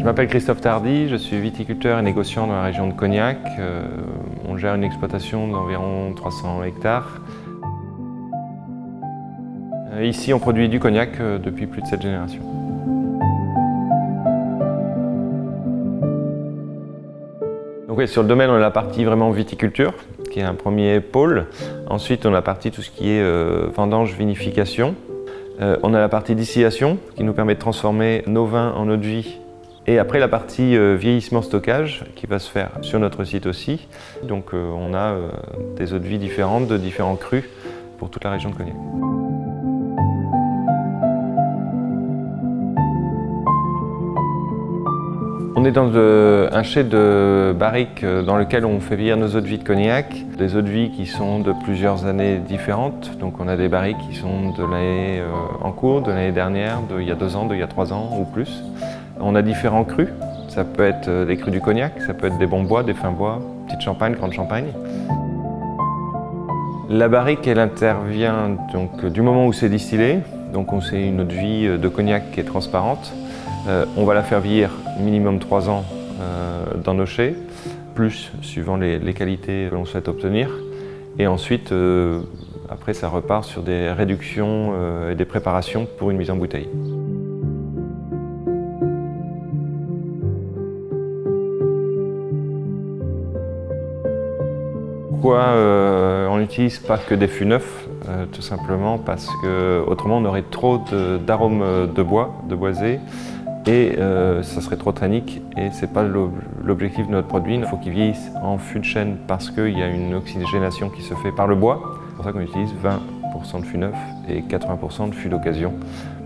Je m'appelle Christophe Tardy, je suis viticulteur et négociant dans la région de Cognac. On gère une exploitation d'environ 300 hectares. Ici, on produit du cognac depuis plus de 7 générations. Donc oui, sur le domaine, on a la partie vraiment viticulture, qui est un premier pôle. Ensuite, on a la partie tout ce qui est vendange, vinification. On a la partie distillation, qui nous permet de transformer nos vins en eau de vie. Et après, la partie vieillissement stockage, qui va se faire sur notre site aussi. Donc on a des eaux de vie différentes, de différents crus, pour toute la région de Cognac. On est dans un chai de barriques dans lequel on fait vieillir nos eaux de vie de cognac. Des eaux de vie qui sont de plusieurs années différentes. Donc on a des barriques qui sont de l'année en cours, de l'année dernière, d'il y a 2 ans, d'il y a 3 ans ou plus. On a différents crus. Ça peut être des crus du cognac, ça peut être des bons bois, des fins bois, petite champagne, grande champagne. La barrique, elle intervient donc du moment où c'est distillé. Donc on sait une eau de vie de cognac qui est transparente. On va la faire vieillir minimum 3 ans dans nos chais, plus suivant les qualités que l'on souhaite obtenir. Et ensuite, après, ça repart sur des réductions et des préparations pour une mise en bouteille. Pourquoi on n'utilise pas que des fûts neufs? Tout simplement parce que autrement on aurait trop d'arômes de bois, de boisé, et ça serait trop tannique et ce n'est pas l'objectif de notre produit. Il faut qu'il vieillisse en fût de chêne parce qu'il y a une oxygénation qui se fait par le bois. C'est pour ça qu'on utilise 20% de fût neuf et 80% de fût d'occasion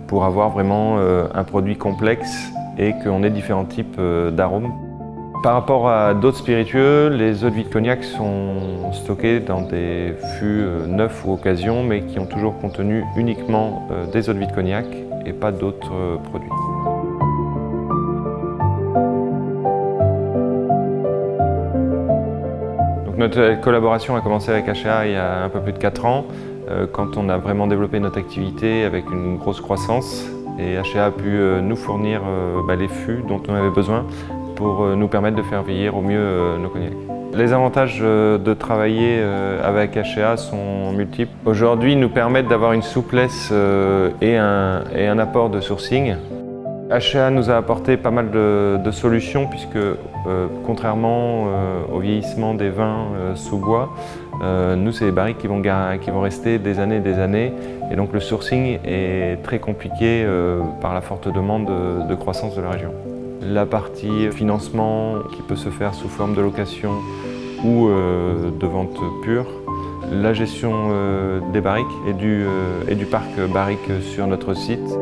pour avoir vraiment un produit complexe et qu'on ait différents types d'arômes. Par rapport à d'autres spiritueux, les eaux de vie de cognac sont stockées dans des fûts neufs ou occasion, mais qui ont toujours contenu uniquement des eaux de vie de cognac et pas d'autres produits. Donc notre collaboration a commencé avec HA il y a un peu plus de 4 ans, quand on a vraiment développé notre activité avec une grosse croissance. Et HA a pu nous fournir les fûts dont on avait besoin pour nous permettre de faire vieillir au mieux nos cognacs. Les avantages de travailler avec HA sont multiples. Aujourd'hui, ils nous permettent d'avoir une souplesse et un apport de sourcing. HA nous a apporté pas mal de solutions puisque, contrairement au vieillissement des vins sous bois, nous, c'est des barriques qui vont rester des années et donc le sourcing est très compliqué par la forte demande de croissance de la région. La partie financement qui peut se faire sous forme de location ou de vente pure. La gestion des barriques et du parc barrique sur notre site.